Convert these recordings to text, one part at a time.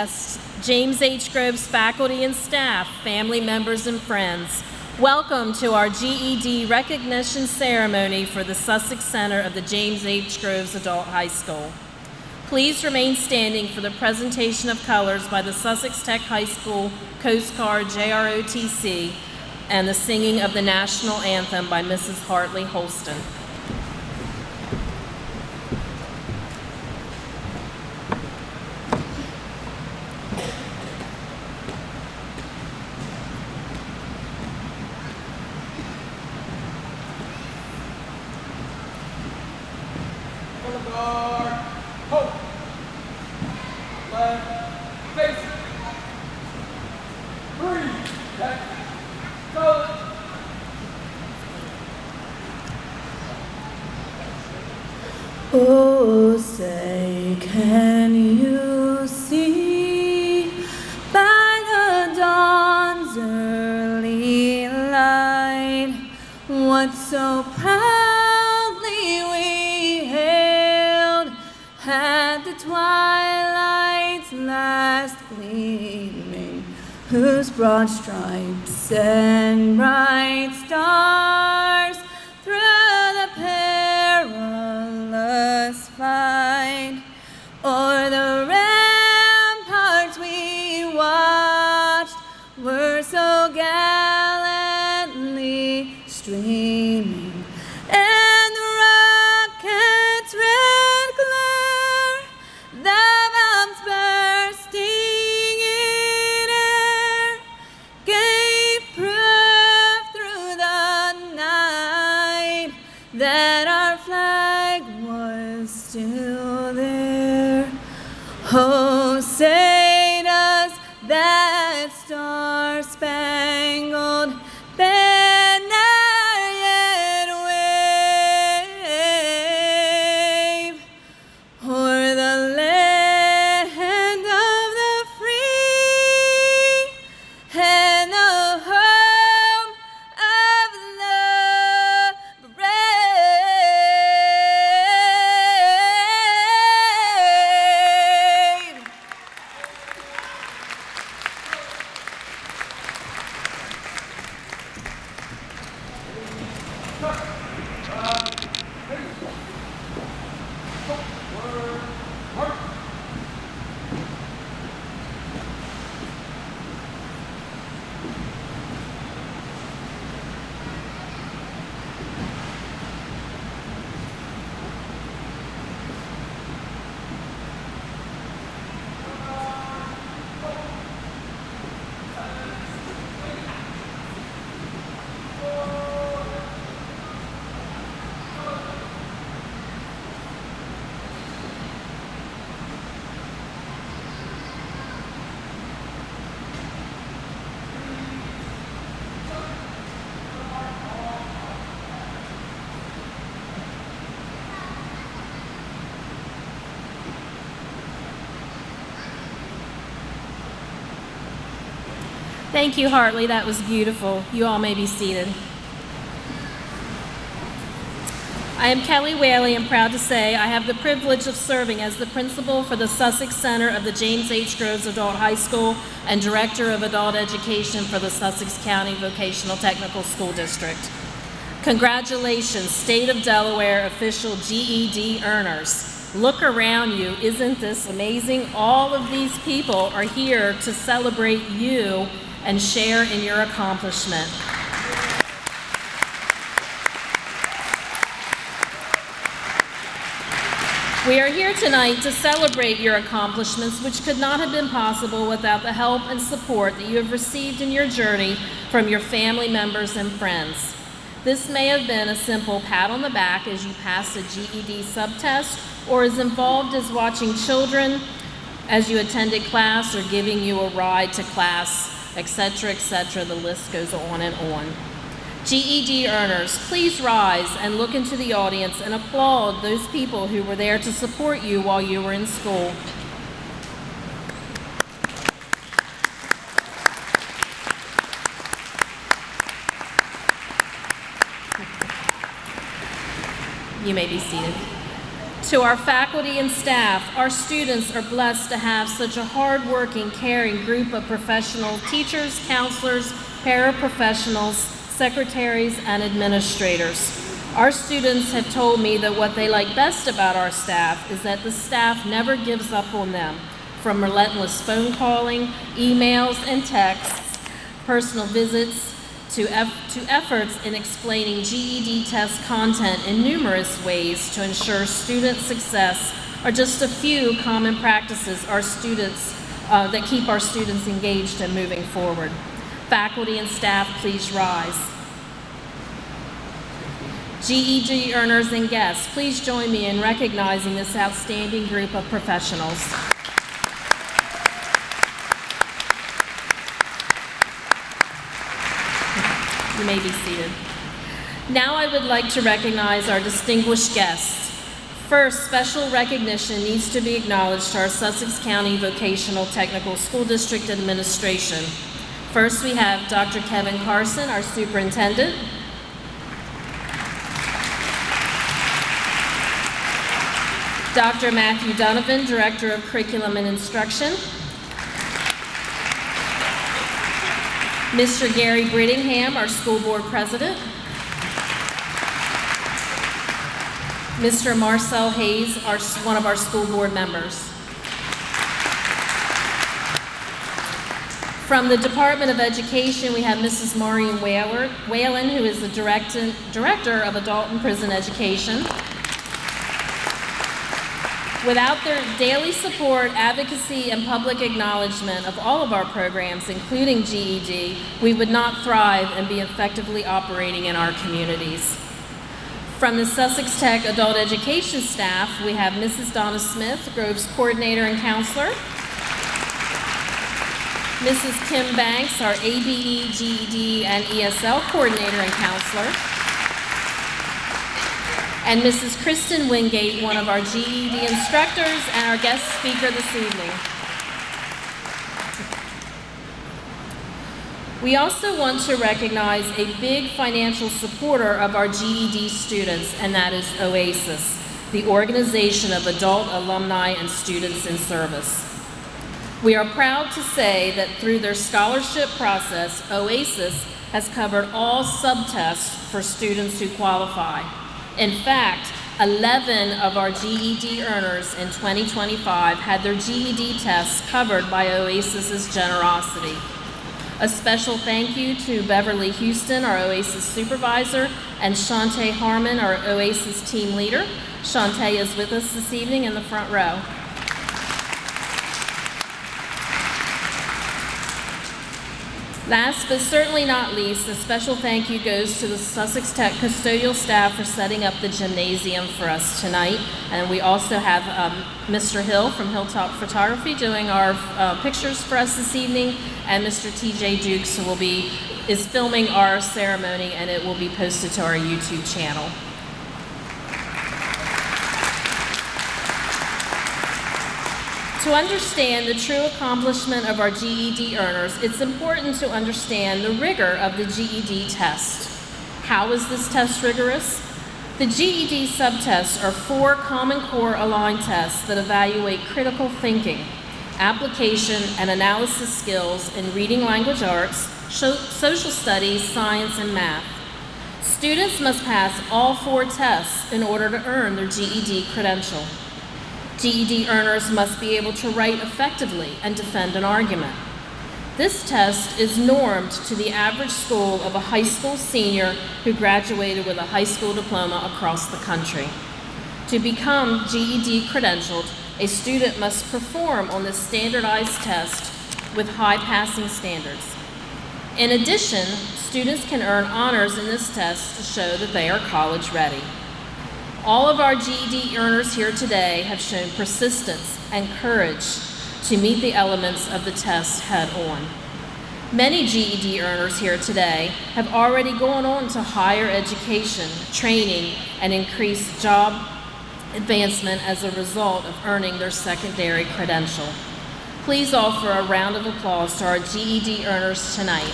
guests, James H. Groves faculty and staff, family members and friends, welcome to our GED recognition ceremony for the Sussex Center of the James H. Groves Adult High School. Please remain standing for the presentation of colors by the Sussex Tech High School Coast Guard JROTC and the singing of the national anthem by Mrs. Hartley Holston. Oh, say, can you see by the dawn's early light what so proudly we hailed at the twilight's last gleaming, whose broad stripes and bright stars through the perilous fight o'er the ramparts we watched were so gallantly streaming, and the rocket's red glare, the bombs bursting in air, gave proof through the night that our flag was still there. Oh, say does that star-spangled banner yet wave o'er the land of the free and the home of the brave. Thank you, Hartley. That was beautiful. You all may be seated. I am Kelly Whaley and proud to say I have the privilege of serving as the principal for the Sussex Center of the James H. Groves Adult High School and Director of Adult Education for the Sussex County Vocational Technical School District. Congratulations, State of Delaware official GED earners. Look around you. Isn't this amazing? All of these people are here to celebrate you and share in your accomplishment. We are here tonight to celebrate your accomplishments, which could not have been possible without the help and support that you have received in your journey from your family members and friends. This may have been a simple pat on the back as you pass a GED subtest, or as involved as watching children as you attended class or giving you a ride to class, etc., etc. The list goes on and on. GED earners, please rise and look into the audience and applaud those people who were there to support you while you were in school. You may be seated. To our faculty and staff, our students are blessed to have such a hardworking, caring group of professional teachers, counselors, paraprofessionals, secretaries, and administrators. Our students have told me that what they like best about our staff is that the staff never gives up on them, from relentless phone calling, emails and texts, personal visits, to efforts in explaining GED test content in numerous ways to ensure student success are just a few common practices that keep our students engaged and moving forward. Faculty and staff, please rise. GED earners and guests, please join me in recognizing this outstanding group of professionals. You may be seated. Now I would like to recognize our distinguished guests. First, special recognition needs to be acknowledged to our Sussex County Vocational Technical School District Administration. First, we have Dr. Kevin Carson, our superintendent. Dr. Matthew Donovan, Director of Curriculum and Instruction. Mr. Gary Brittingham, our school board president. Mr. Marcel Hayes, one of our school board members. From the Department of Education, we have Mrs. Maureen Whalen, who is the Director of Adult and Prison Education. Without their daily support, advocacy, and public acknowledgement of all of our programs, including GED, we would not thrive and be effectively operating in our communities. From the Sussex Tech Adult Education staff, we have Mrs. Donna Smith, Grove's Coordinator and Counselor. Mrs. Kim Banks, our ABE, GED, and ESL Coordinator and Counselor. And Mrs. Kristen Wingate, one of our GED instructors and our guest speaker this evening. We also want to recognize a big financial supporter of our GED students, and that is OASIS, the Organization of Adult Alumni and Students in Service. We are proud to say that through their scholarship process, OASIS has covered all subtests for students who qualify. In fact, 11 of our GED earners in 2025 had their GED tests covered by OASIS's generosity. A special thank you to Beverly Houston, our OASIS supervisor, and Shantae Harmon, our OASIS team leader. Shantae is with us this evening in the front row. Last but certainly not least, a special thank you goes to the Sussex Tech custodial staff for setting up the gymnasium for us tonight. And we also have Mr. Hill from Hilltop Photography doing our pictures for us this evening, and Mr. TJ Dukes, who is filming our ceremony, and it will be posted to our YouTube channel. To understand the true accomplishment of our GED earners, it's important to understand the rigor of the GED test. How is this test rigorous? The GED subtests are 4 Common Core aligned tests that evaluate critical thinking, application, and analysis skills in reading language arts, social studies, science, and math. Students must pass all 4 tests in order to earn their GED credential. GED earners must be able to write effectively and defend an argument. This test is normed to the average score of a high school senior who graduated with a high school diploma across the country. To become GED credentialed, a student must perform on this standardized test with high passing standards. In addition, students can earn honors in this test to show that they are college ready. All of our GED earners here today have shown persistence and courage to meet the elements of the test head on. Many GED earners here today have already gone on to higher education, training, and increased job advancement as a result of earning their secondary credential. Please offer a round of applause to our GED earners tonight.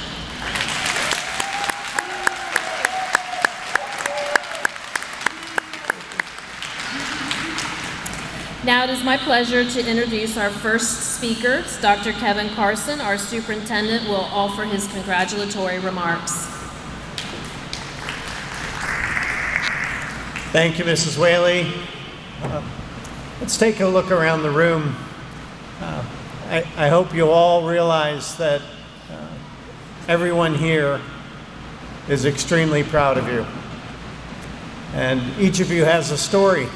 Now it is my pleasure to introduce our first speaker, Dr. Kevin Carson. Our superintendent will offer his congratulatory remarks. Thank you, Mrs. Whaley. Let's take a look around the room. I hope you all realize that everyone here is extremely proud of you. And each of you has a story,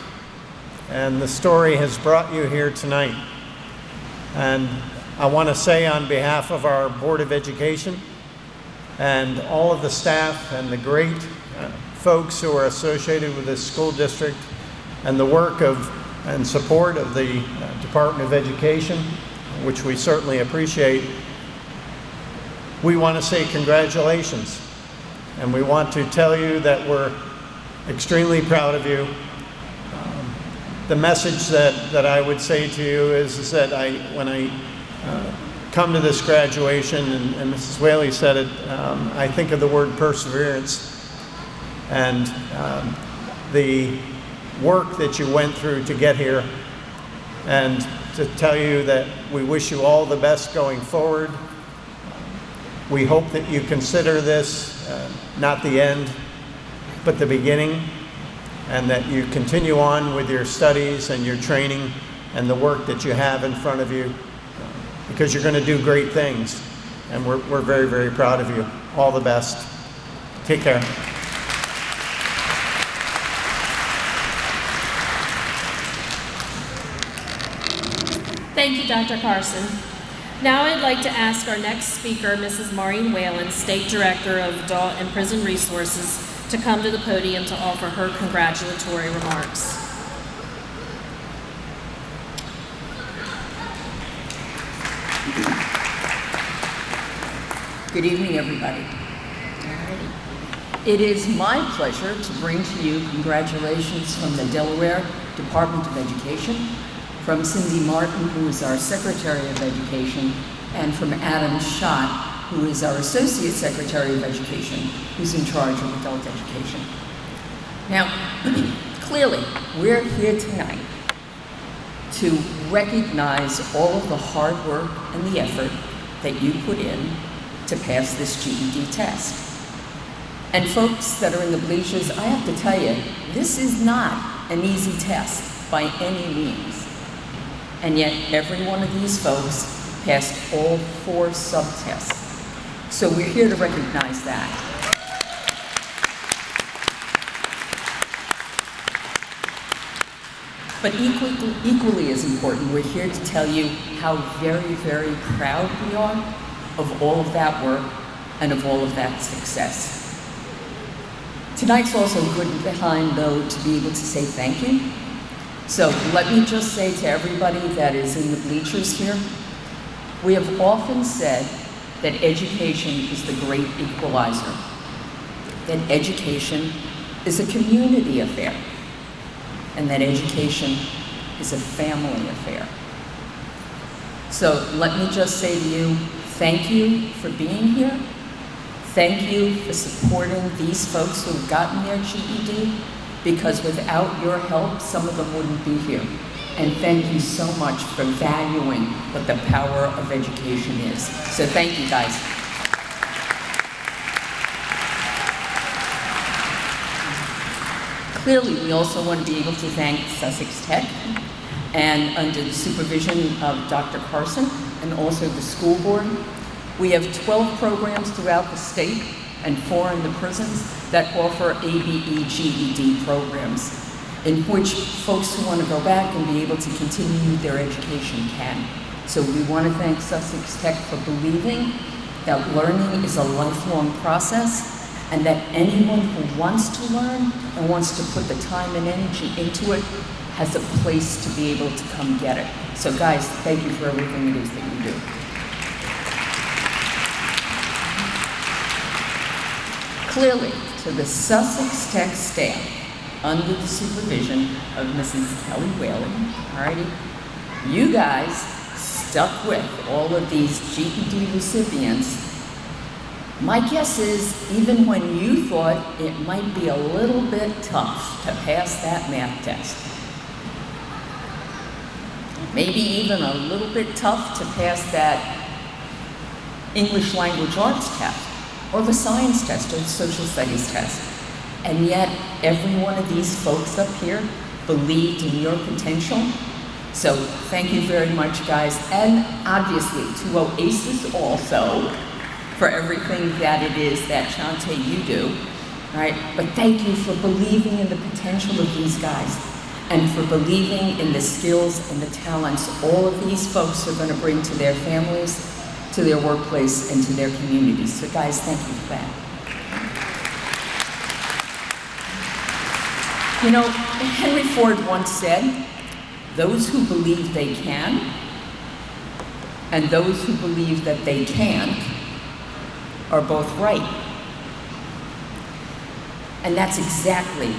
and the story has brought you here tonight. And I want to say on behalf of our Board of Education and all of the staff and the great folks who are associated with this school district and the work of and support of the Department of Education, which we certainly appreciate, we want to say congratulations. And we want to tell you that we're extremely proud of you. The message that I would say to you is that when I come to this graduation, and Mrs. Whaley said it, I think of the word perseverance and the work that you went through to get here, and to tell you that we wish you all the best going forward. We hope that you consider this not the end, but the beginning, and that you continue on with your studies and your training and the work that you have in front of you, because you're going to do great things, and we're very, very proud of you. All the best. Take care. Thank you, Dr. Carson. Now I'd like to ask our next speaker, Mrs. Maureen Whalen, State Director of Adult and Prison Resources, to come to the podium to offer her congratulatory remarks. Good evening, everybody. It is my pleasure to bring to you congratulations from the Delaware Department of Education, from Cindy Martin, who is our Secretary of Education, and from Adam Schott, who is our Associate Secretary of Education, who's in charge of adult education. Now, clearly, we're here tonight to recognize all of the hard work and the effort that you put in to pass this GED test. And folks that are in the bleachers, I have to tell you, this is not an easy test by any means. And yet, every one of these folks passed all 4 subtests. So we're here to recognize that. But equally as important, we're here to tell you how very, very proud we are of all of that work and of all of that success. Tonight's also a good time, though, to be able to say thank you. So let me just say to everybody that is in the bleachers here, we have often said that education is the great equalizer, that education is a community affair, and that education is a family affair. So let me just say to you, thank you for being here. Thank you for supporting these folks who have gotten their GED, because without your help, some of them wouldn't be here. And thank you so much for valuing what the power of education is. So thank you, guys. Clearly, we also want to be able to thank Sussex Tech, and under the supervision of Dr. Carson and also the school board. We have 12 programs throughout the state and 4 in the prisons that offer ABE GED programs, in which folks who want to go back and be able to continue their education can. So we want to thank Sussex Tech for believing that learning is a lifelong process, and that anyone who wants to learn and wants to put the time and energy into it has a place to be able to come get it. So guys, thank you for everything it is that you do. Clearly, to the Sussex Tech staff, under the supervision of Mrs. Kelly Whalen, alrighty, you guys stuck with all of these GED recipients. My guess is, even when you thought it might be a little bit tough to pass that math test, maybe even a little bit tough to pass that English language arts test, or the science test, or the social studies test. And yet, every one of these folks up here believed in your potential. So thank you very much, guys. And obviously to Oasis also for everything that it is that Shantae you do, right? But thank you for believing in the potential of these guys and for believing in the skills and the talents all of these folks are gonna bring to their families, to their workplace, and to their communities. So guys, thank you for that. You know, Henry Ford once said, those who believe they can and those who believe that they can't are both right. And that's exactly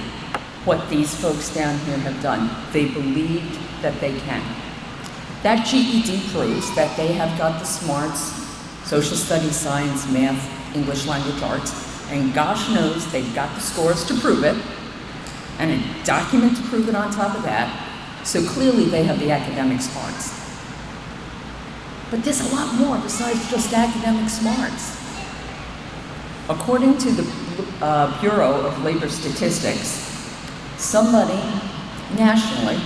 what these folks down here have done. They believed that they can. That GED proves that they have got the smarts, social studies, science, math, English language arts, and gosh knows they've got the scores to prove it, and a document to prove it on top of that. So clearly they have the academic smarts. But there's a lot more besides just academic smarts. According to the Bureau of Labor Statistics, somebody nationally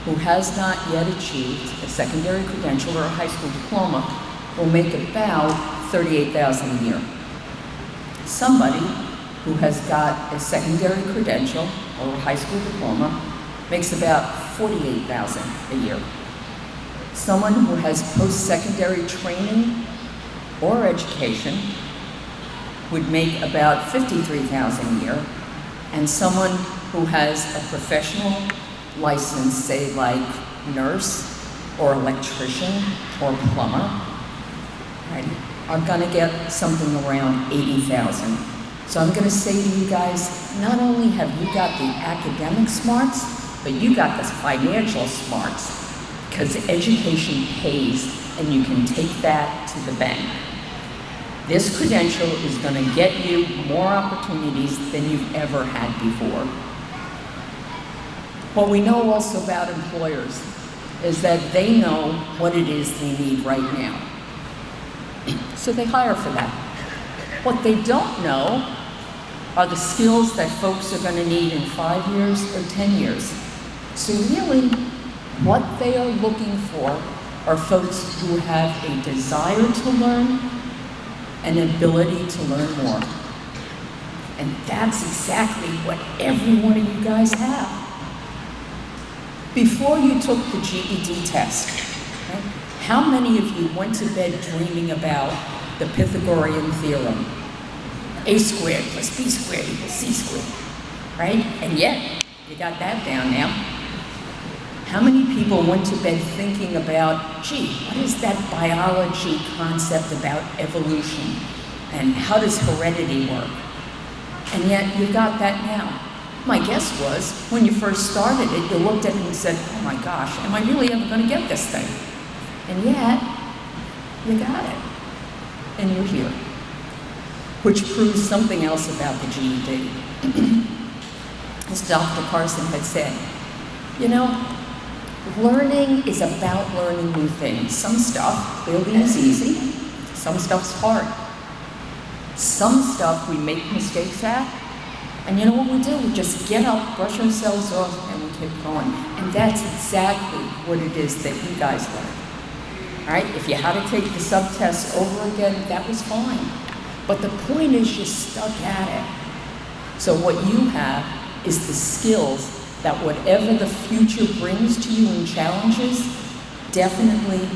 who has not yet achieved a secondary credential or a high school diploma will make about $38,000 a year. Somebody who has got a secondary credential or a high school diploma makes about $48,000 a year. Someone who has post-secondary training or education would make about $53,000 a year, and someone who has a professional license, say like nurse or electrician or plumber, right, are gonna get something around $80,000. So I'm gonna say to you guys, not only have you got the academic smarts, but you got the financial smarts, because education pays and you can take that to the bank. This credential is gonna get you more opportunities than you've ever had before. What we know also about employers is that they know what it is they need right now. So they hire for that. What they don't know are the skills that folks are gonna need in 5 years or 10 years. So really, what they are looking for are folks who have a desire to learn, an ability to learn more. And that's exactly what every one of you guys have. Before you took the GED test, right, how many of you went to bed dreaming about the Pythagorean theorem? A squared plus B squared equals C squared, right? And yet, you got that down now. How many people went to bed thinking about, gee, what is that biology concept about evolution? And how does heredity work? And yet, you got that now. My guess was, when you first started it, you looked at it and said, oh my gosh, am I really ever gonna get this thing? And yet, you got it. And you're here. Which proves something else about the GED. As Dr. Carson had said, you know, learning is about learning new things. Some stuff clearly is easy, some stuff's hard. Some stuff we make mistakes at, and you know what we do? We just get up, brush ourselves off, and we keep going. And that's exactly what it is that you guys learn. All right, if you had to take the sub-test over again, that was fine. But the point is you stuck at it. So what you have is the skills that whatever the future brings to you in challenges, definitely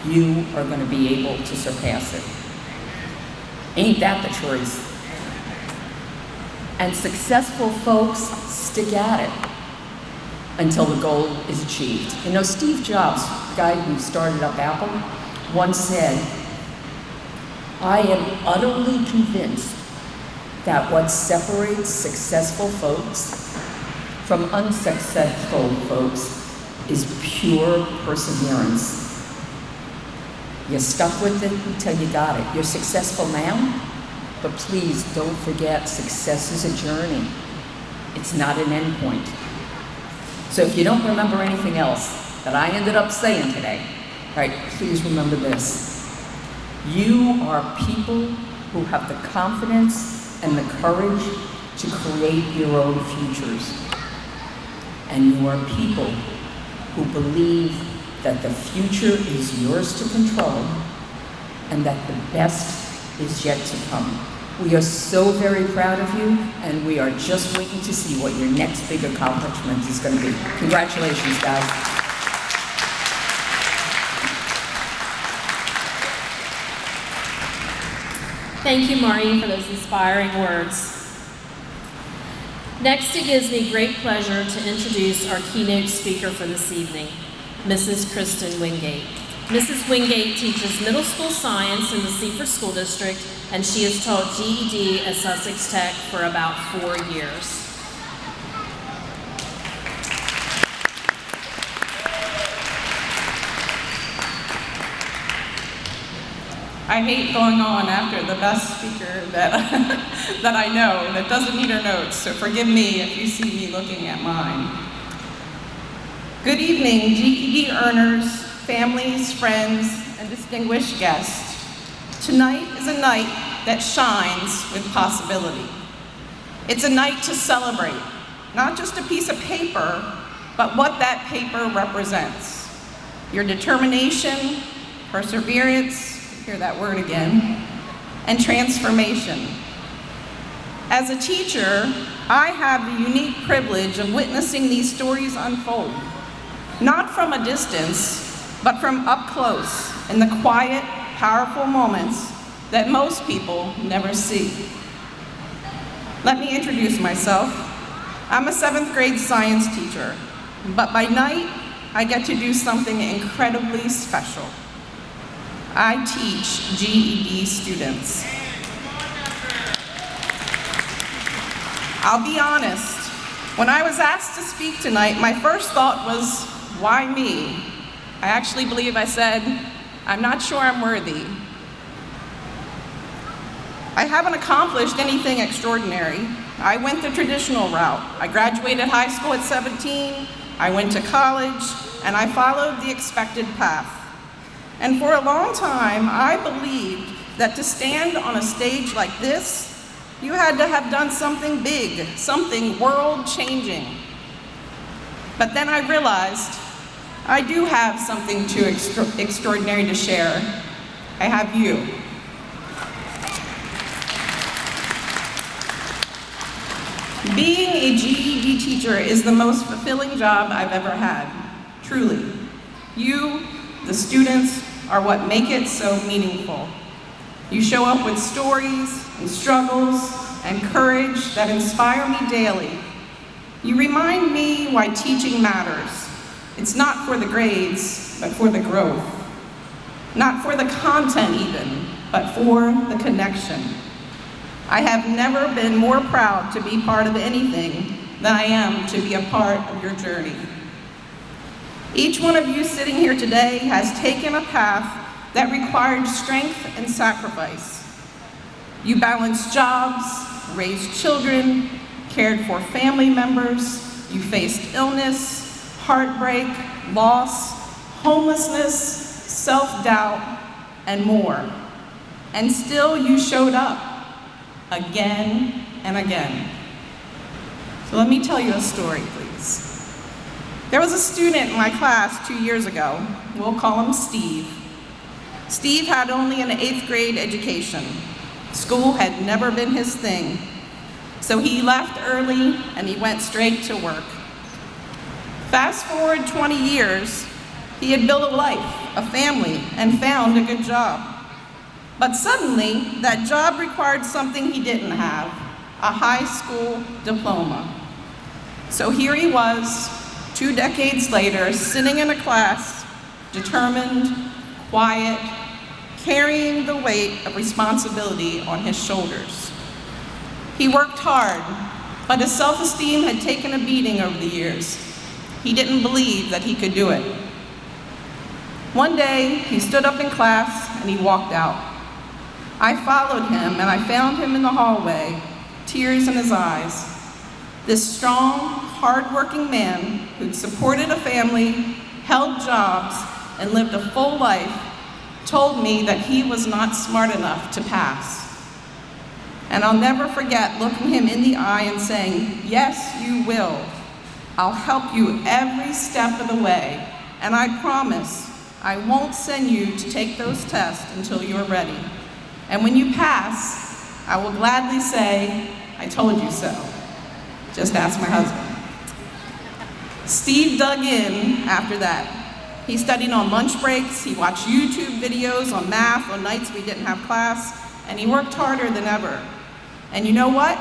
you are going to be able to surpass it. Ain't that the truth? And successful folks stick at it until the goal is achieved. You know, Steve Jobs, the guy who started up Apple, once said, I am utterly convinced that what separates successful folks from unsuccessful folks is pure perseverance. You stuck with it until you got it. You're successful now, but please don't forget success is a journey. It's not an end point. So if you don't remember anything else, that I ended up saying today, right, please remember this. You are people who have the confidence and the courage to create your own futures. And you are people who believe that the future is yours to control and that the best is yet to come. We are so very proud of you, and we are just waiting to see what your next big accomplishment is going to be. Congratulations, guys. Thank you, Maureen, for those inspiring words. Next, it gives me great pleasure to introduce our keynote speaker for this evening, Mrs. Kristen Wingate. Mrs. Wingate teaches middle school science in the Seaford School District, and she has taught GED at Sussex Tech for about 4 years. I hate going on after the best speaker that, that I know that doesn't need her notes, so forgive me if you see me looking at mine. Good evening, GED earners, families, friends, and distinguished guests. Tonight is a night that shines with possibility. It's a night to celebrate, not just a piece of paper, but what that paper represents. Your determination, perseverance, hear that word again, and transformation. As a teacher, I have the unique privilege of witnessing these stories unfold, not from a distance, but from up close in the quiet, powerful moments that most people never see. Let me introduce myself. I'm a 7th grade science teacher, but by night, I get to do something incredibly special. I teach GED students. I'll be honest, when I was asked to speak tonight, my first thought was, why me? I actually believe I said, I'm not sure I'm worthy. I haven't accomplished anything extraordinary. I went the traditional route. I graduated high school at 17, I went to college, and I followed the expected path. And for a long time, I believed that to stand on a stage like this, you had to have done something big, something world-changing. But then I realized I do have something too extraordinary to share. I have you. Being a GED teacher is the most fulfilling job I've ever had, truly. You, the students, are what make it so meaningful. You show up with stories and struggles and courage that inspire me daily. You remind me why teaching matters. It's not for the grades, but for the growth. Not for the content even, but for the connection. I have never been more proud to be part of anything than I am to be a part of your journey. Each one of you sitting here today has taken a path that required strength and sacrifice. You balanced jobs, raised children, cared for family members, you faced illness, heartbreak, loss, homelessness, self-doubt, and more. And still you showed up again and again. So let me tell you a story, please. There was a student in my class 2 years ago. We'll call him Steve. Steve had only an 8th grade education. School had never been his thing. So he left early and he went straight to work. Fast forward 20 years, he had built a life, a family, and found a good job. But suddenly, that job required something he didn't have, a high school diploma. So here he was, 2 decades later, sitting in a class, determined, quiet, carrying the weight of responsibility on his shoulders. He worked hard, but his self-esteem had taken a beating over the years. He didn't believe that he could do it. One day, he stood up in class and he walked out. I followed him and I found him in the hallway, tears in his eyes. This strong, hard-working man who'd supported a family, held jobs, and lived a full life, told me that he was not smart enough to pass. And I'll never forget looking him in the eye and saying, "Yes, you will. I'll help you every step of the way, and I promise I won't send you to take those tests until you're ready. And when you pass, I will gladly say, I told you so." Just ask my husband. Steve dug in after that. He studied on lunch breaks, he watched YouTube videos on math on nights we didn't have class, and he worked harder than ever. And you know what?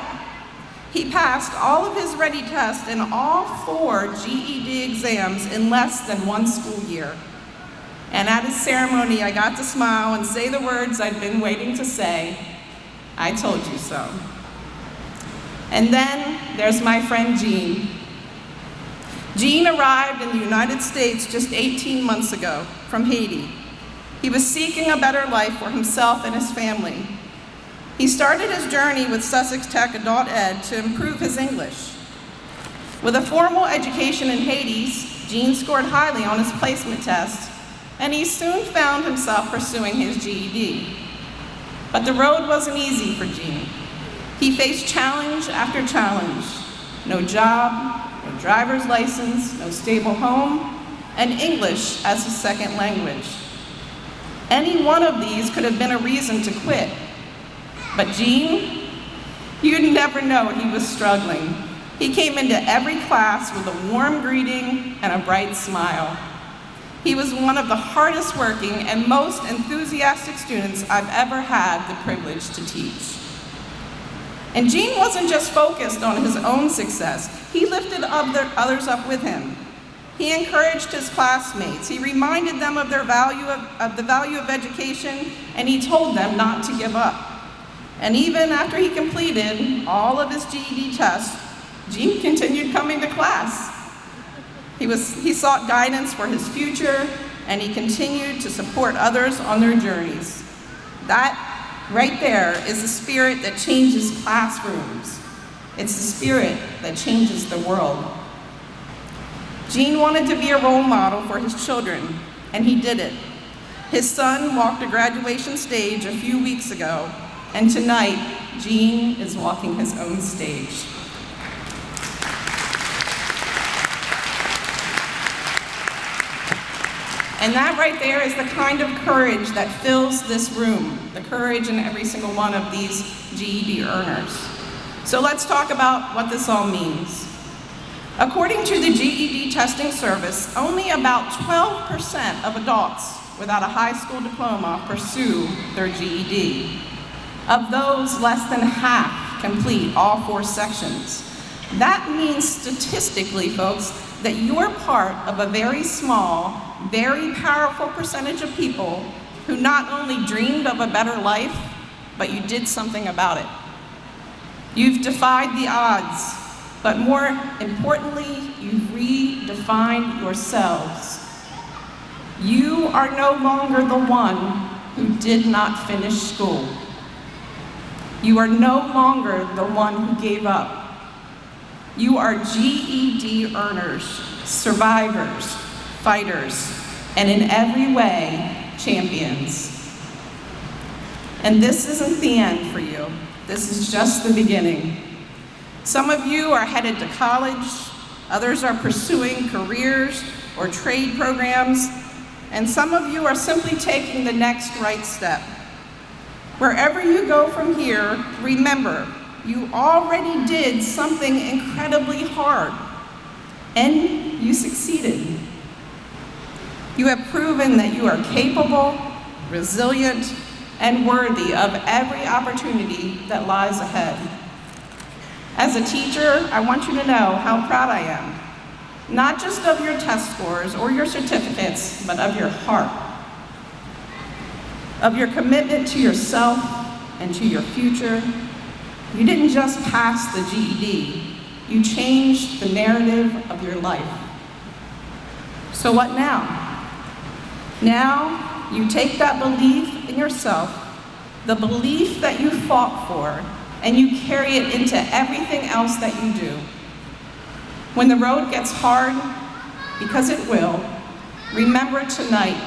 He passed all of his ready tests and all 4 GED exams in less than 1 school year. And at his ceremony, I got to smile and say the words I'd been waiting to say, "I told you so." And then there's my friend Jean. Jean arrived in the United States just 18 months ago from Haiti. He was seeking a better life for himself and his family. He started his journey with Sussex Tech Adult Ed to improve his English. With a formal education in Haiti, Jean scored highly on his placement test, and he soon found himself pursuing his GED. But the road wasn't easy for Jean. He faced challenge after challenge. No job, no driver's license, no stable home, and English as his second language. Any one of these could have been a reason to quit. But Jean, you'd never know he was struggling. He came into every class with a warm greeting and a bright smile. He was one of the hardest working and most enthusiastic students I've ever had the privilege to teach. And Jean wasn't just focused on his own success, he lifted others up with him. He encouraged his classmates, he reminded them of the value of education, and he told them not to give up. And even after he completed all of his GED tests, Jean continued coming to class. He sought guidance for his future, and he continued to support others on their journeys. That right there is the spirit that changes classrooms. It's the spirit that changes the world. Jean wanted to be a role model for his children, and he did it. His son walked the graduation stage a few weeks ago, and tonight, Jean is walking his own stage. And that right there is the kind of courage that fills this room, the courage in every single one of these GED earners. So let's talk about what this all means. According to the GED testing service, only about 12% of adults without a high school diploma pursue their GED. Of those, less than half complete all 4 sections. That means statistically, folks, that you're part of a very small, very powerful percentage of people who not only dreamed of a better life, but you did something about it. You've defied the odds, but more importantly, you've redefined yourselves. You are no longer the one who did not finish school. You are no longer the one who gave up. You are GED earners, survivors, fighters, and in every way, champions. And this isn't the end for you. This is just the beginning. Some of you are headed to college, others are pursuing careers or trade programs, and some of you are simply taking the next right step. Wherever you go from here, remember, you already did something incredibly hard, and you succeeded. You have proven that you are capable, resilient, and worthy of every opportunity that lies ahead. As a teacher, I want you to know how proud I am, not just of your test scores or your certificates, but of your heart, of your commitment to yourself and to your future. You didn't just pass the GED, you changed the narrative of your life. So what now? Now, you take that belief in yourself, the belief that you fought for, and you carry it into everything else that you do. When the road gets hard, because it will, Remember tonight.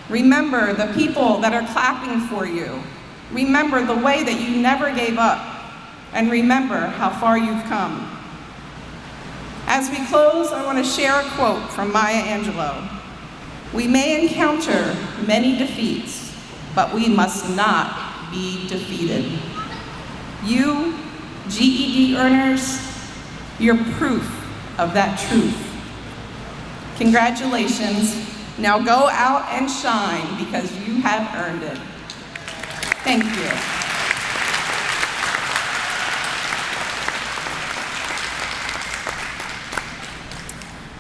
Remember the people that are clapping for you. Remember the way that you never gave up. And remember how far you've come. As we close, I want to share a quote from Maya Angelou. We may encounter many defeats, but we must not be defeated. You, GED earners, you're proof of that truth. Congratulations. Now go out and shine because you have earned it. Thank you.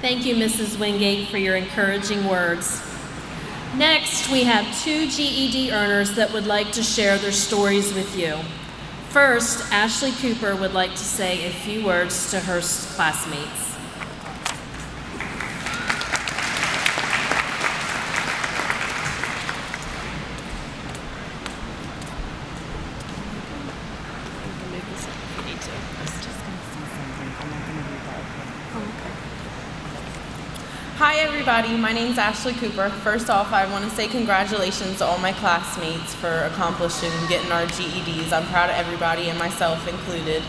Thank you, Mrs. Wingate, for your encouraging words. Next, we have two GED earners that would like to share their stories with you. First, Ashley Cooper would like to say a few words to her classmates. Hi everybody, my name's Ashley Cooper. First off, I want to say congratulations to all my classmates for accomplishing getting our GEDs. I'm proud of everybody and myself included.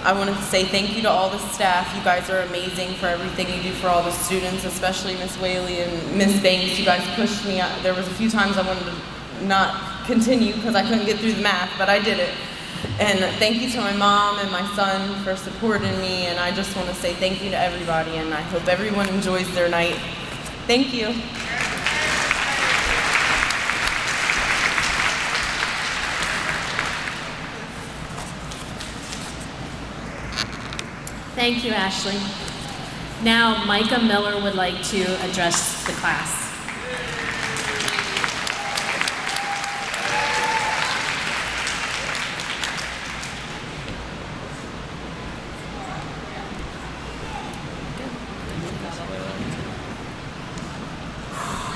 I want to say thank you to all the staff. You guys are amazing for everything you do for all the students, especially Miss Whaley and Miss Banks. You guys pushed me. There was a few times I wanted to not continue because I couldn't get through the math, but I did it. And thank you to my mom and my son for supporting me, and I just want to say thank you to everybody, and I hope everyone enjoys their night. Thank you. Thank you, Ashley. Now, Micah Miller would like to address the class.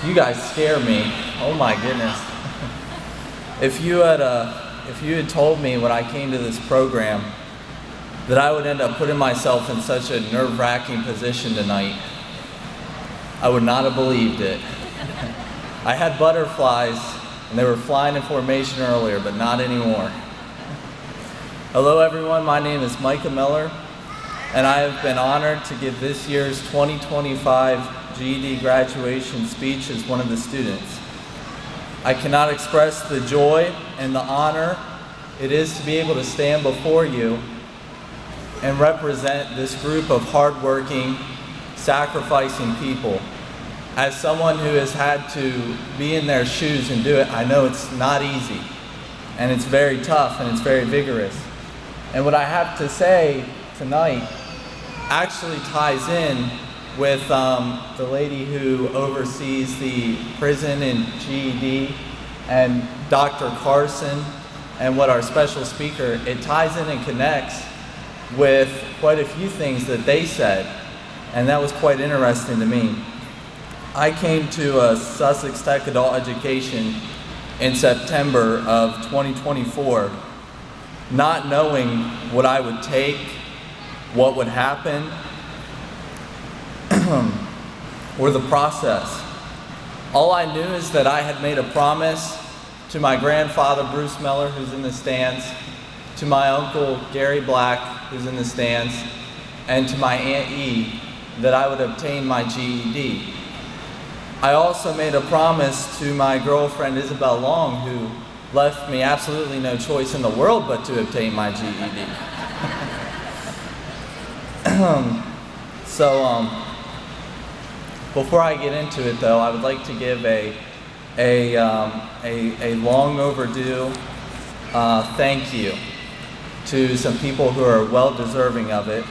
You guys scare me. Oh my goodness. If you had told me when I came to this program that I would end up putting myself in such a nerve-wracking position tonight, I would not have believed it. I had butterflies and they were flying in formation earlier, but not anymore. Hello everyone, my name is Micah Miller, and I have been honored to give this year's 2025 GED graduation speech as one of the students. I cannot express the joy and the honor it is to be able to stand before you and represent this group of hardworking, sacrificing people. As someone who has had to be in their shoes and do it, I know it's not easy, and it's very tough and it's very vigorous. And what I have to say tonight actually ties in with the lady who oversees the prison and GED and Dr. Carson and what our special speaker, it ties in and connects with quite a few things that they said, and that was quite interesting to me. I came to Sussex Tech Adult Education in September of 2024, not knowing what I would take, what would happen, or the process. All I knew is that I had made a promise to my grandfather, Bruce Miller, who's in the stands, to my uncle, Gary Black, who's in the stands, and to my Aunt E, that I would obtain my GED. I also made a promise to my girlfriend, Isabel Long, who left me absolutely no choice in the world but to obtain my GED. Before I get into it, though, I would like to give a long overdue thank you to some people who are well deserving of it,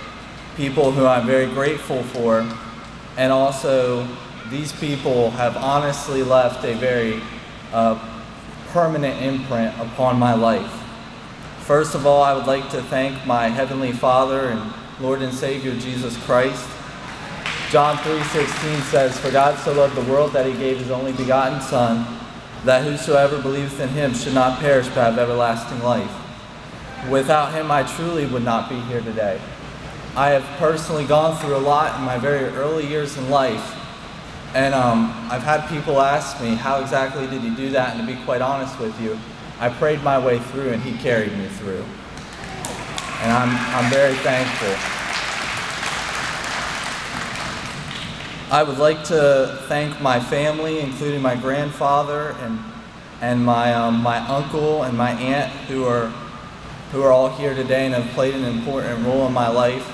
people who I'm very grateful for, and also these people have honestly left a very permanent imprint upon my life. First of all, I would like to thank my Heavenly Father and Lord and Savior Jesus Christ. John 3:16 says, "For God so loved the world that he gave his only begotten Son, that whosoever believeth in him should not perish but have everlasting life." Without him, I truly would not be here today. I have personally gone through a lot in my very early years in life, And I've had people ask me, how exactly did you do that? And to be quite honest with you, I prayed my way through and he carried me through. And I'm very thankful. I would like to thank my family, including my grandfather and my uncle and my aunt, who are all here today and have played an important role in my life.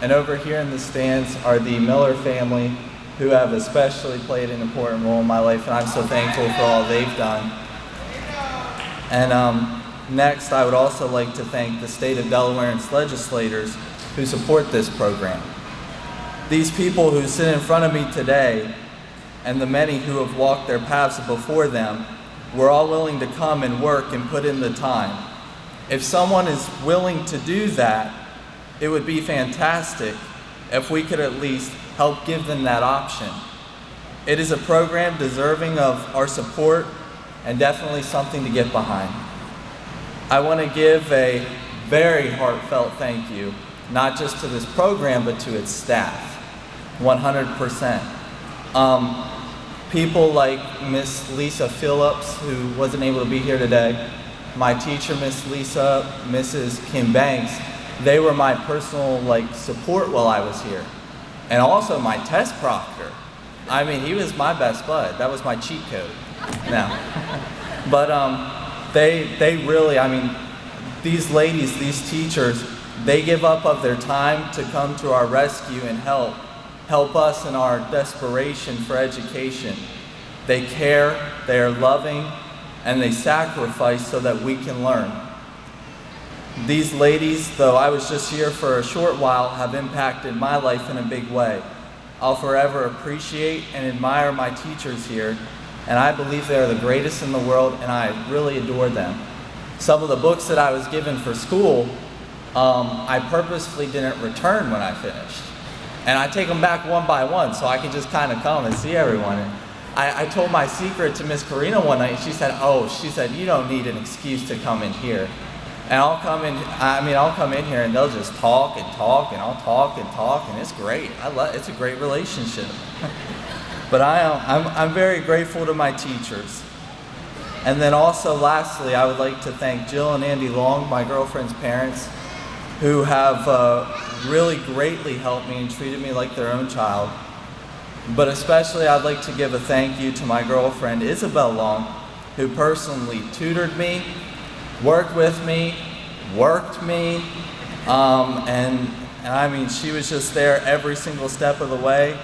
And over here in the stands are the Miller family, who have especially played an important role in my life, and I'm so thankful for all they've done. And next, I would also like to thank the state of Delaware and its legislators who support this program. These people who sit in front of me today, and the many who have walked their paths before them, were all willing to come and work and put in the time. If someone is willing to do that, it would be fantastic if we could at least help give them that option. It is a program deserving of our support and definitely something to get behind. I want to give a very heartfelt thank you, not just to this program, but to its staff, 100%. People like Miss Lisa Phillips, who wasn't able to be here today, my teacher, Miss Lisa, Mrs. Kim Banks, they were my personal support while I was here. And also my test proctor. I mean, he was my best bud. That was my cheat code. No. But they really, I mean, these ladies, these teachers, they give up of their time to come to our rescue and help us in our desperation for education. They care, they are loving, and they sacrifice so that we can learn. These ladies, though I was just here for a short while, have impacted my life in a big way. I'll forever appreciate and admire my teachers here, and I believe they are the greatest in the world, and I really adore them. Some of the books that I was given for school, I purposefully didn't return when I finished. And I take them back one by one so I can just kind of come and see everyone. And I told my secret to Miss Karina one night, and she said, you don't need an excuse to come in here. And I'll come in here and they'll just talk, and I'll talk, and it's great. It's a great relationship. But I'm very grateful to my teachers. And then also, lastly, I would like to thank Jill and Andy Long, my girlfriend's parents, who have really greatly helped me and treated me like their own child. But especially, I'd like to give a thank you to my girlfriend, Isabel Long, who personally tutored me, worked with me, worked me, and I mean, she was just there every single step of the way,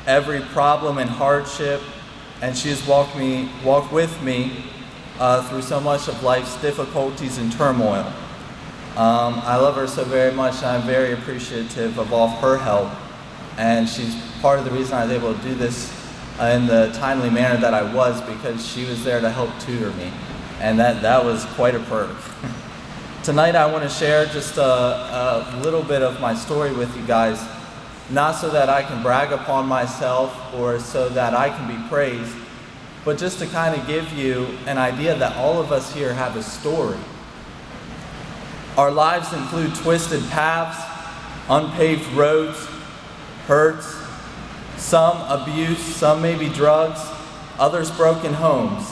every problem and hardship, and she has walked with me through so much of life's difficulties and turmoil. I love her so very much, and I'm very appreciative of all of her help, and she's part of the reason I was able to do this in the timely manner that I was, because she was there to help tutor me. And that was quite a perk. Tonight I want to share just a little bit of my story with you guys, not so that I can brag upon myself or so that I can be praised, but just to kind of give you an idea that all of us here have a story. Our lives include twisted paths, unpaved roads, hurts, some abuse, some maybe drugs, others broken homes.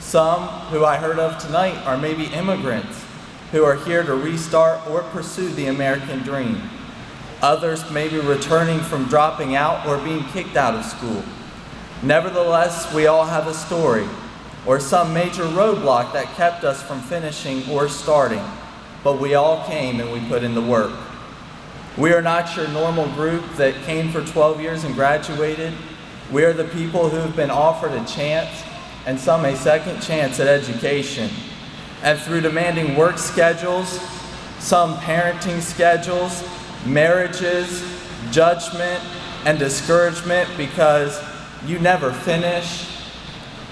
Some, who I heard of tonight, are maybe immigrants who are here to restart or pursue the American dream. Others may be returning from dropping out or being kicked out of school. Nevertheless, we all have a story, or some major roadblock that kept us from finishing or starting, but we all came and we put in the work. We are not your normal group that came for 12 years and graduated. We are the people who have been offered a chance, and some a second chance at education. And through demanding work schedules, some parenting schedules, marriages, judgment, and discouragement because you never finish,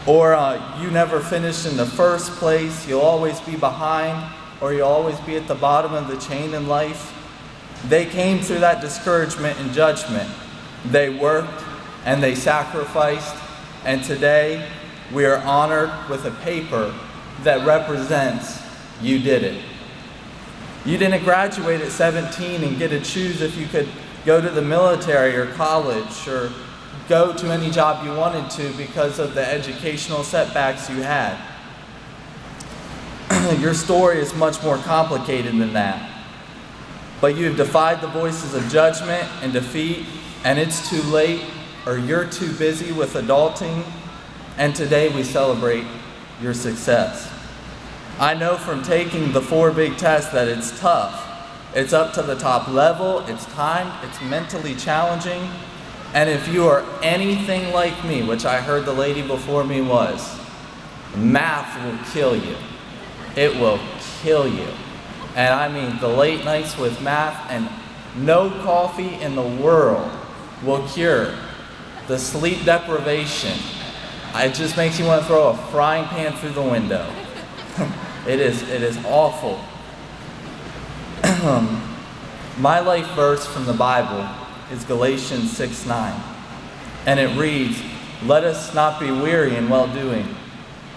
or you never finished in the first place, you'll always be behind, or you'll always be at the bottom of the chain in life. They came through that discouragement and judgment. They worked and they sacrificed, and today we are honored with a paper that represents you did it. You didn't graduate at 17 and get to choose if you could go to the military or college or go to any job you wanted to because of the educational setbacks you had. Your story is much more complicated than that. But you have defied the voices of judgment and defeat, and it's too late, or you're too busy with adulting, and today we celebrate your success. I know from taking the 4 big tests that it's tough. It's up to the top level, it's timed, it's mentally challenging, and if you are anything like me, which I heard the lady before me was, math will kill you. It will kill you. And I mean the late nights with math, and no coffee in the world will cure the sleep deprivation. It just makes you want to throw a frying pan through the window. It is awful. My life verse from the Bible is Galatians 6:9, and it reads, "Let us not be weary in well-doing,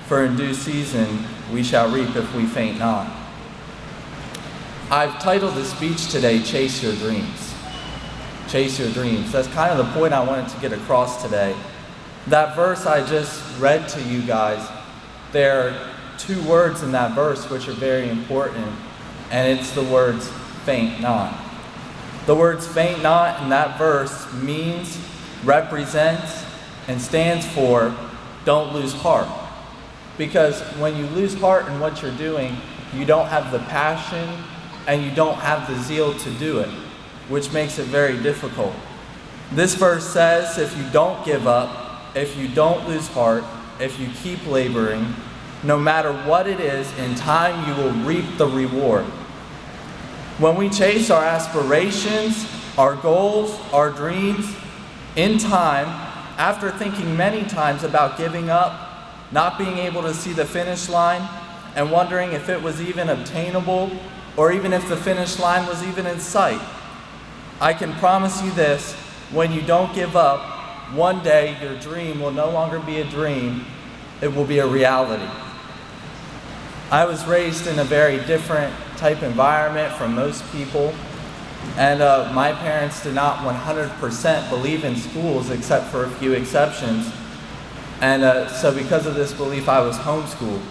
for in due season we shall reap if we faint not." I've titled the speech today, Chase Your Dreams. Chase your dreams. That's kind of the point I wanted to get across today. That verse I just read to you guys, there are 2 words in that verse which are very important, and it's the words faint not. The words faint not in that verse means, represents, and stands for don't lose heart. Because when you lose heart in what you're doing, you don't have the passion and you don't have the zeal to do it, which makes it very difficult. This verse says if you don't give up, if you don't lose heart, if you keep laboring, no matter what it is, in time you will reap the reward. When we chase our aspirations, our goals, our dreams, in time, after thinking many times about giving up, not being able to see the finish line, and wondering if it was even obtainable, or even if the finish line was even in sight, I can promise you this, when you don't give up, one day your dream will no longer be a dream, it will be a reality. I was raised in a very different type environment from most people, and my parents did not 100% believe in schools except for a few exceptions, and so because of this belief I was homeschooled.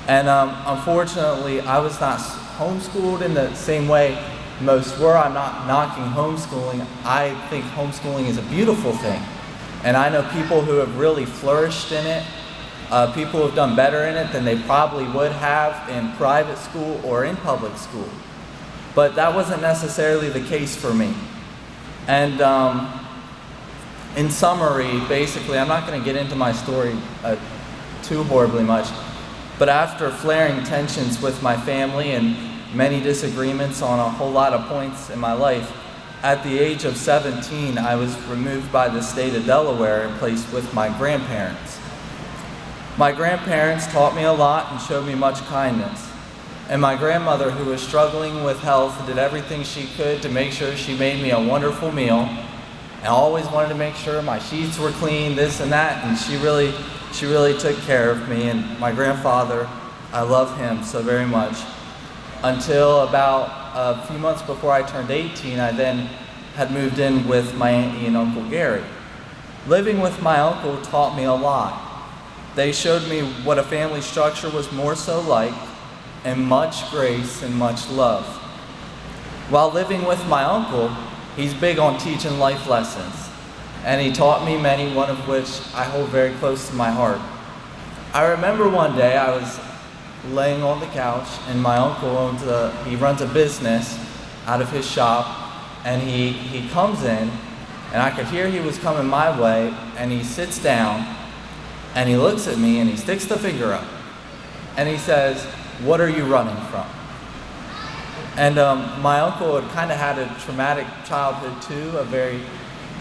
And unfortunately I was not homeschooled in the same way most were. I'm not knocking homeschooling. I think homeschooling is a beautiful thing, and I know people who have really flourished in it. People who have done better in it than they probably would have in private school or in public school. But that wasn't necessarily the case for me. And in summary, basically, I'm not going to get into my story too horribly much, but after flaring tensions with my family and many disagreements on a whole lot of points in my life, at the age of 17, I was removed by the state of Delaware and placed with my grandparents. My grandparents taught me a lot and showed me much kindness. And my grandmother, who was struggling with health, did everything she could to make sure she made me a wonderful meal, and always wanted to make sure my sheets were clean, this and that, and she really took care of me. And my grandfather, I love him so very much. Until about a few months before I turned 18, I then had moved in with my auntie and Uncle Gary. Living with my uncle taught me a lot. They showed me what a family structure was more so like, and much grace and much love. While living with my uncle, he's big on teaching life lessons, and he taught me many, one of which I hold very close to my heart. I remember one day I was laying on the couch, and my uncle he runs a business out of his shop, and he comes in, and I could hear he was coming my way, and he sits down, and he looks at me, and he sticks the finger up, and he says, "What are you running from?" And my uncle had kind of had a traumatic childhood too, a very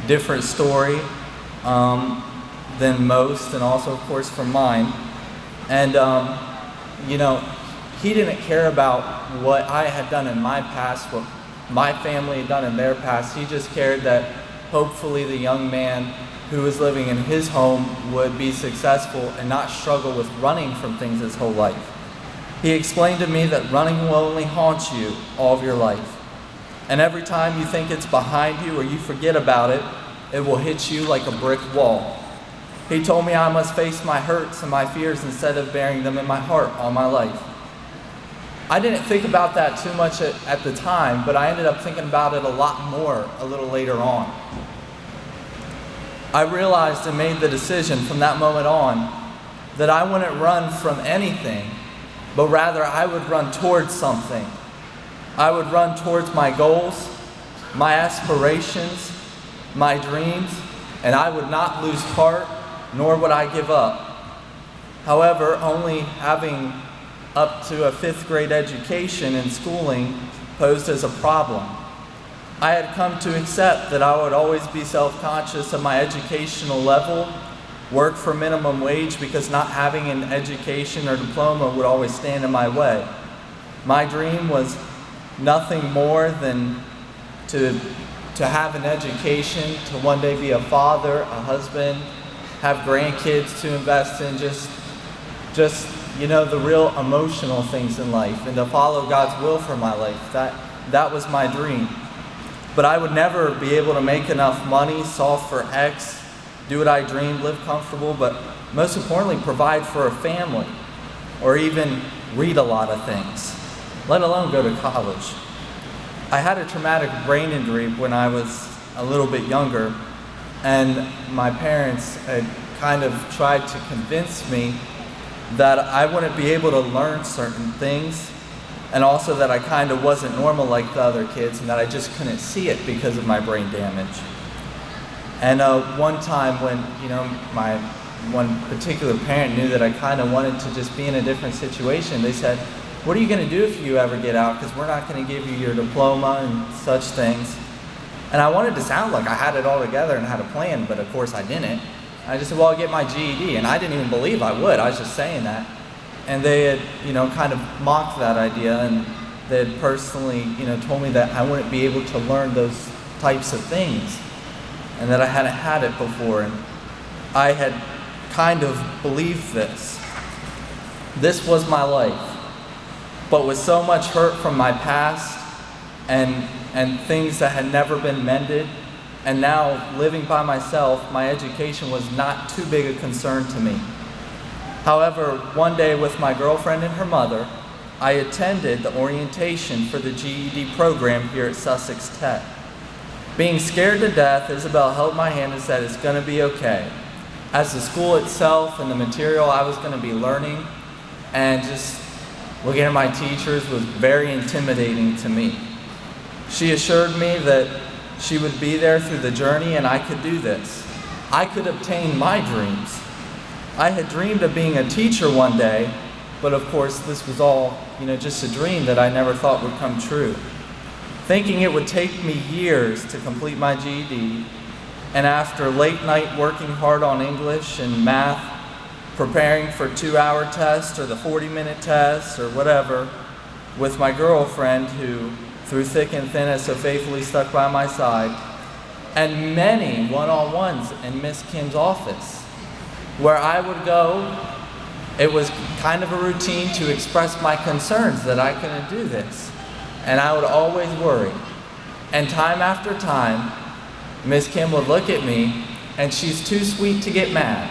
different story than most, and also of course from mine. And he didn't care about what I had done in my past, what my family had done in their past. He just cared that hopefully the young man who was living in his home would be successful and not struggle with running from things his whole life. He explained to me that running will only haunt you all of your life. And every time you think it's behind you or you forget about it, it will hit you like a brick wall. He told me I must face my hurts and my fears instead of bearing them in my heart all my life. I didn't think about that too much at the time, but I ended up thinking about it a lot more a little later on. I realized and made the decision from that moment on that I wouldn't run from anything, but rather I would run towards something. I would run towards my goals, my aspirations, my dreams, and I would not lose heart, nor would I give up. However, only having up to a 5th grade education and schooling posed as a problem. I had come to accept that I would always be self-conscious of my educational level, work for minimum wage because not having an education or diploma would always stand in my way. My dream was nothing more than to have an education, to one day be a father, a husband, have grandkids to invest in, just the real emotional things in life, and to follow God's will for my life. That was my dream. But I would never be able to make enough money, solve for X, do what I dreamed, live comfortable, but most importantly, provide for a family, or even read a lot of things, let alone go to college. I had a traumatic brain injury when I was a little bit younger, and my parents had kind of tried to convince me that I wouldn't be able to learn certain things, and also that I kind of wasn't normal like the other kids, and that I just couldn't see it because of my brain damage. And one time when, my one particular parent knew that I kind of wanted to just be in a different situation, they said, "What are you going to do if you ever get out? Because we're not going to give you your diploma and such things." And I wanted to sound like I had it all together and had a plan, but of course I didn't. I just said, "Well, I'll get my GED," and I didn't even believe I would. I was just saying that. And they had, kind of mocked that idea, and they had personally, told me that I wouldn't be able to learn those types of things, and that I hadn't had it before. And I had kind of believed this. This was my life. But with so much hurt from my past and things that had never been mended, and now living by myself, my education was not too big a concern to me. However, one day with my girlfriend and her mother, I attended the orientation for the GED program here at Sussex Tech. Being scared to death, Isabel held my hand and said, "It's going to be okay." As the school itself and the material I was going to be learning, and just looking at my teachers, was very intimidating to me. She assured me that she would be there through the journey, and I could do this. I could obtain my dreams. I had dreamed of being a teacher one day, but of course this was all, just a dream that I never thought would come true. Thinking it would take me years to complete my GED, and after late night working hard on English and math, preparing for 2-hour tests or the 40-minute tests or whatever, with my girlfriend who, through thick and thin, has so faithfully stuck by my side, and many one-on-ones in Miss Kim's office, where I would go. It was kind of a routine to express my concerns that I couldn't do this, and I would always worry. And time after time, Miss Kim would look at me, and she's too sweet to get mad,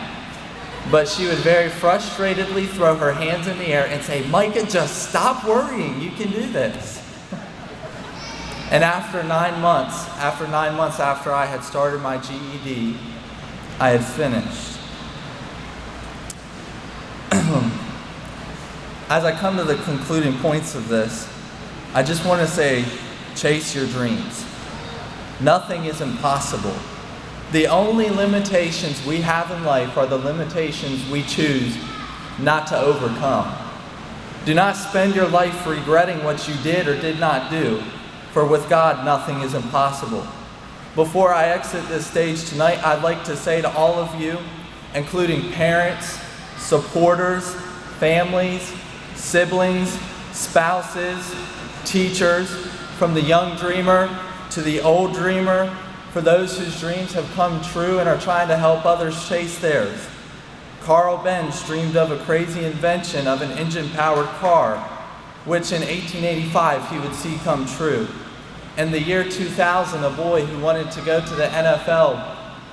but she would very frustratedly throw her hands in the air and say, "Micah, just stop worrying, you can do this." And after 9 months after I had started my GED, I had finished. As I come to the concluding points of this, I just want to say, chase your dreams. Nothing is impossible. The only limitations we have in life are the limitations we choose not to overcome. Do not spend your life regretting what you did or did not do, for with God nothing is impossible. Before I exit this stage tonight, I'd like to say to all of you, including parents, supporters, families, siblings, spouses, teachers, from the young dreamer to the old dreamer, for those whose dreams have come true and are trying to help others chase theirs. Carl Benz dreamed of a crazy invention of an engine-powered car, which in 1885 he would see come true. In the year 2000, a boy who wanted to go to the NFL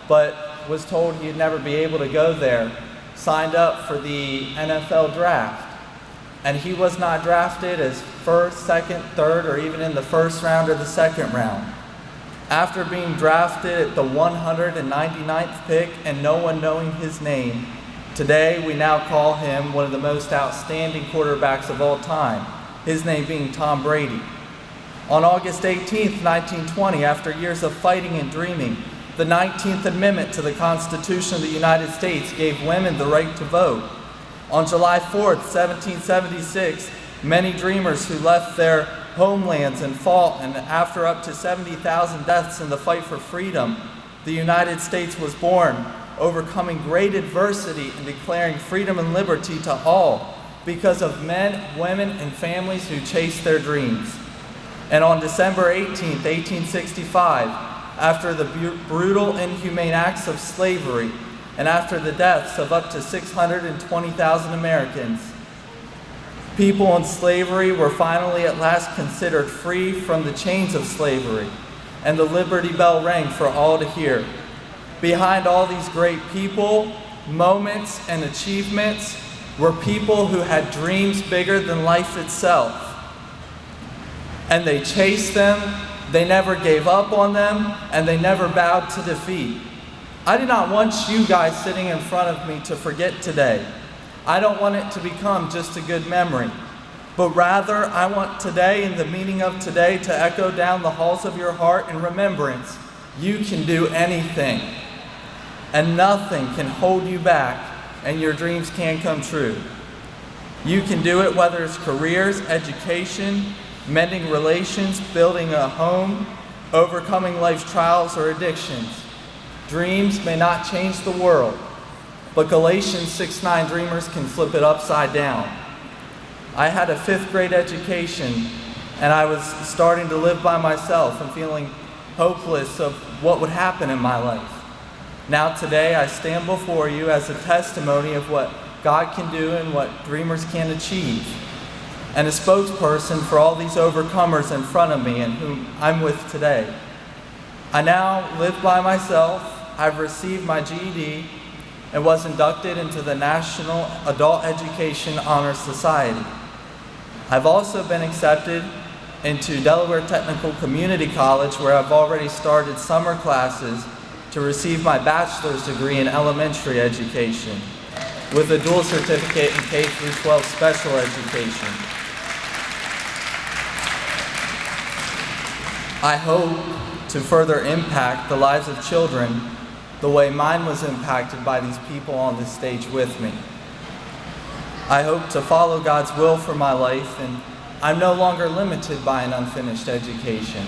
but was told he'd never be able to go there, signed up for the NFL draft. And he was not drafted as first, second, third, or even in the first round or the second round. After being drafted at the 199th pick and no one knowing his name, today we now call him one of the most outstanding quarterbacks of all time, his name being Tom Brady. On August 18, 1920, after years of fighting and dreaming, the 19th Amendment to the Constitution of the United States gave women the right to vote. On July 4th, 1776, many dreamers who left their homelands and fought, and after up to 70,000 deaths in the fight for freedom, the United States was born, overcoming great adversity and declaring freedom and liberty to all because of men, women, and families who chased their dreams. And on December 18th, 1865, after the brutal, inhumane acts of slavery, and after the deaths of up to 620,000 Americans, people in slavery were finally at last considered free from the chains of slavery, and the Liberty Bell rang for all to hear. Behind all these great people, moments, and achievements were people who had dreams bigger than life itself. And they chased them, they never gave up on them, and they never bowed to defeat. I do not want you guys sitting in front of me to forget today. I don't want it to become just a good memory, but rather I want today and the meaning of today to echo down the halls of your heart in remembrance. You can do anything, and nothing can hold you back, and your dreams can come true. You can do it whether it's careers, education, mending relations, building a home, overcoming life's trials or addictions. Dreams may not change the world, but Galatians 6:9 dreamers can flip it upside down. I had a 5th grade education, and I was starting to live by myself and feeling hopeless of what would happen in my life. Now today I stand before you as a testimony of what God can do and what dreamers can achieve, and a spokesperson for all these overcomers in front of me and whom I'm with today. I now live by myself. I've received my GED and was inducted into the National Adult Education Honor Society. I've also been accepted into Delaware Technical Community College, where I've already started summer classes to receive my bachelor's degree in elementary education with a dual certificate in K-12 special education. I hope to further impact the lives of children the way mine was impacted by these people on this stage with me. I hope to follow God's will for my life, and I'm no longer limited by an unfinished education.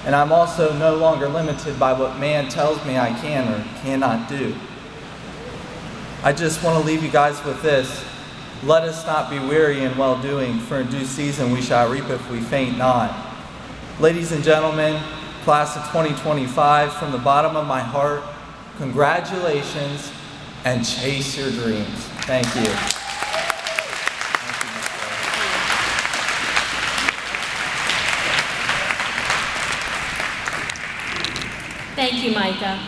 And I'm also no longer limited by what man tells me I can or cannot do. I just want to leave you guys with this. Let us not be weary in well-doing, for in due season we shall reap if we faint not. Ladies and gentlemen, class of 2025, from the bottom of my heart, congratulations and chase your dreams. Thank you. Thank you, Micah.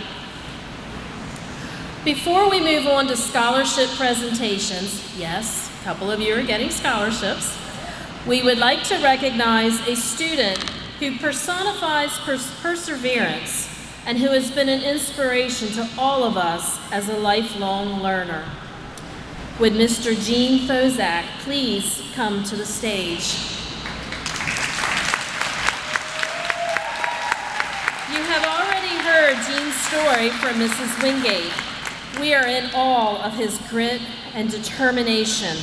Before we move on to scholarship presentations, yes, a couple of you are getting scholarships, we would like to recognize a student who personifies perseverance and who has been an inspiration to all of us as a lifelong learner. Would Mr. Gene Thozak please come to the stage? You have already heard Gene's story from Mrs. Wingate. We are in awe of his grit and determination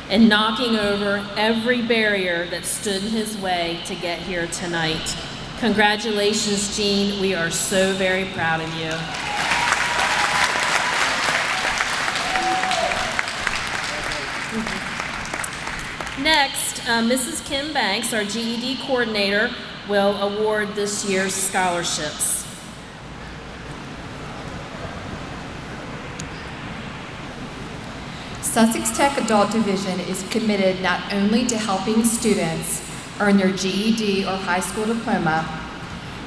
in knocking over every barrier that stood in his way to get here tonight. Congratulations, Gene. We are so very proud of you. Next, Mrs. Kim Banks, our GED coordinator, will award this year's scholarships. Sussex Tech Adult Division is committed not only to helping students earn their GED or high school diploma,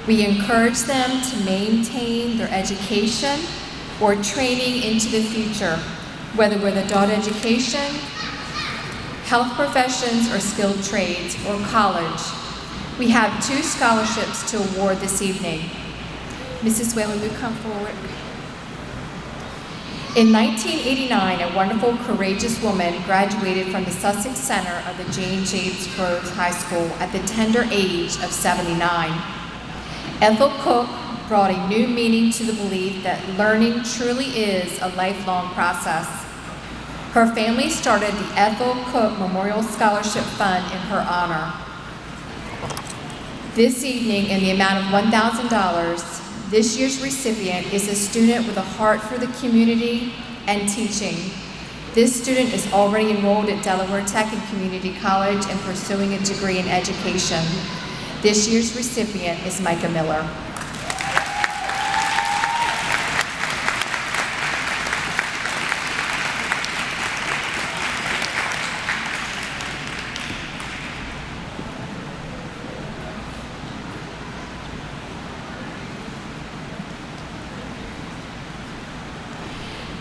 We encourage them to maintain their education or training into the future, whether with adult education, health professions, or skilled trades, or college. We have 2 scholarships to award this evening. Mrs. Whalen, will you come forward? In 1989, a wonderful, courageous woman graduated from the Sussex Center of the Jane Jades Groves High School at the tender age of 79. Ethel Cook brought a new meaning to the belief that learning truly is a lifelong process. Her family started the Ethel Cook Memorial Scholarship Fund in her honor. This evening, in the amount of $1,000, this year's recipient is a student with a heart for the community and teaching. This student is already enrolled at Delaware Tech and Community College and pursuing a degree in education. This year's recipient is Micah Miller.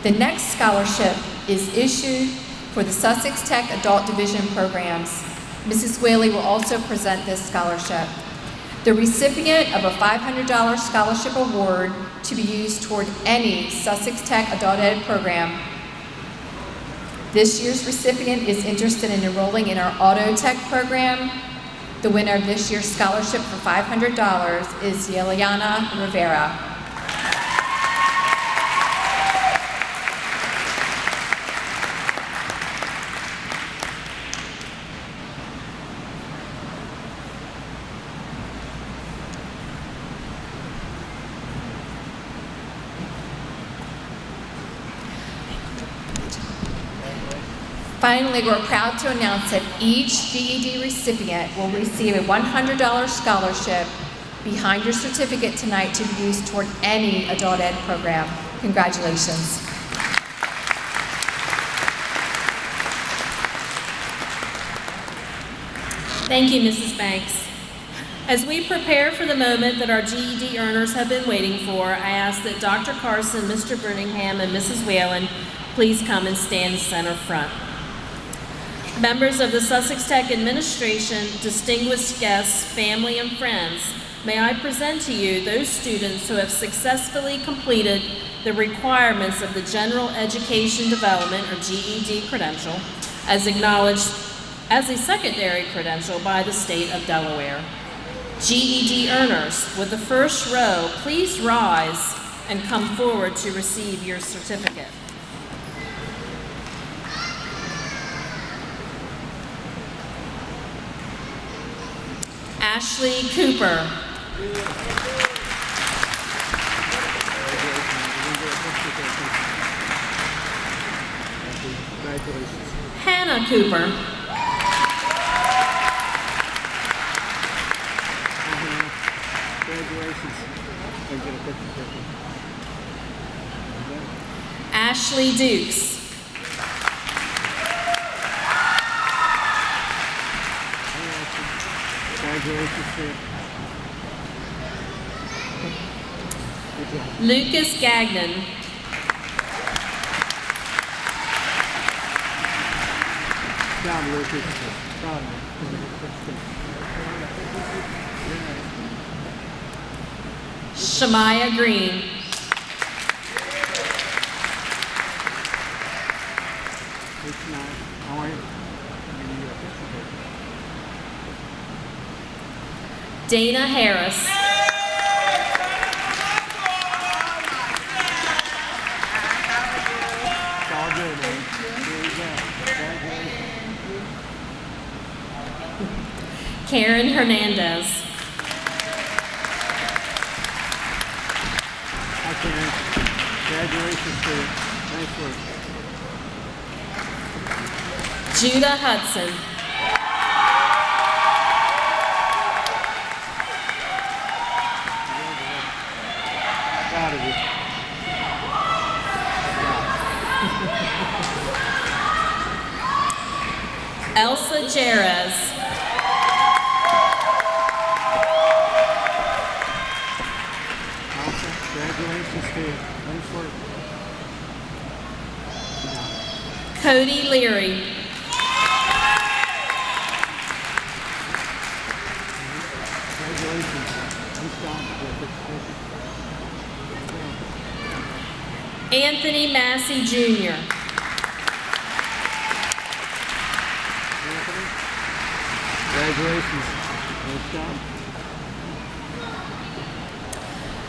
The next scholarship is issued for the Sussex Tech Adult Division programs. Mrs. Whaley will also present this scholarship. The recipient of a $500 scholarship award to be used toward any Sussex Tech Adult Ed program. This year's recipient is interested in enrolling in our Auto Tech program. The winner of this year's scholarship for $500 is Yeliana Rivera. Finally, we're proud to announce that each GED recipient will receive a $100 scholarship behind your certificate tonight to be used toward any adult ed program. Congratulations. Thank you, Mrs. Banks. As we prepare for the moment that our GED earners have been waiting for, I ask that Dr. Carson, Mr. Birmingham, and Mrs. Whalen please come and stand center front. Members of the Sussex Tech administration, distinguished guests, family, and friends, may I present to you those students who have successfully completed the requirements of the General Education Development, or GED credential, as acknowledged as a secondary credential by the state of Delaware. GED earners with the first row, please rise and come forward to receive your certificate. Ashley Cooper. Hannah Cooper. Ashley Dukes. Lucas Gagnon. Shamaya Green. Dana Harris. Karen Hernandez. Hi, Karen. Congratulations, Karen. Nice work. Judah Hudson. Proud of you. Elsa Jerez. Congratulations to you. Nice work. Cody Leary. Congratulations. Nice job. Anthony Massey Jr. Anthony, congratulations. Nice job.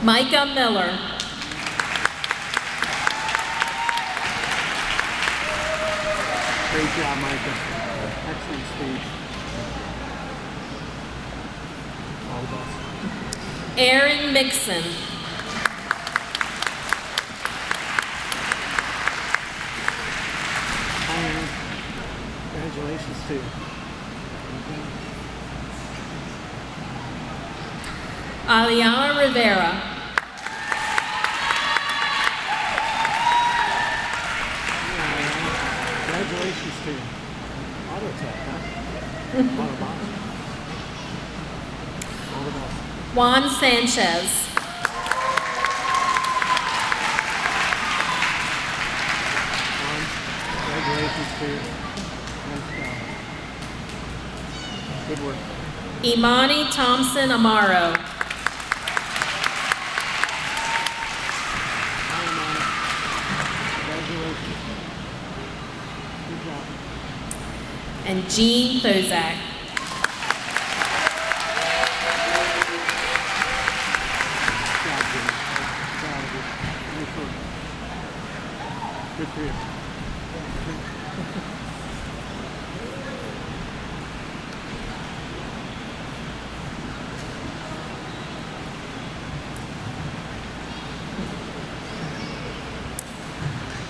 Micah Miller. Great job, Micah. Excellent speech. All the best. Aaron Mixon. Hi, Aaron. Congratulations to you. Aliana Rivera. Congratulations to you. Auto tech, huh? Autobots. All the best. Juan Sanchez. Juan, congratulations to you. Nice job. Good work. Imani Thompson Amaro. Hi, Amanda. Congratulations. Good job. And Jean Thozak. Good job, Jimmy. Proud of you. Nice work. Good for you.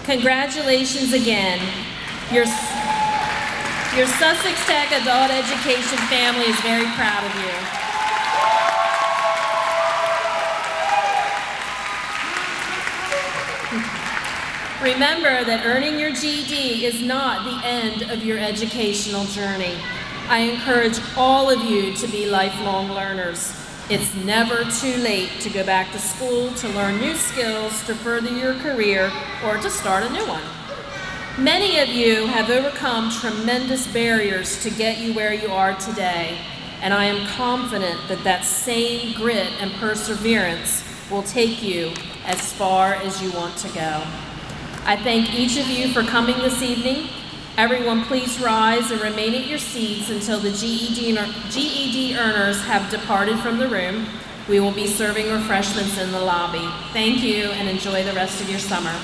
Congratulations again. Your Sussex Tech Adult Education family is very proud of you. Remember that earning your GED is not the end of your educational journey. I encourage all of you to be lifelong learners. It's never too late to go back to school to learn new skills to further your career or to start a new one. Many of you have overcome tremendous barriers to get you where you are today, and I am confident that that same grit and perseverance will take you as far as you want to go. I thank each of you for coming this evening. Everyone, please rise and remain at your seats until the GED earners have departed from the room. We will be serving refreshments in the lobby. Thank you and enjoy the rest of your summer.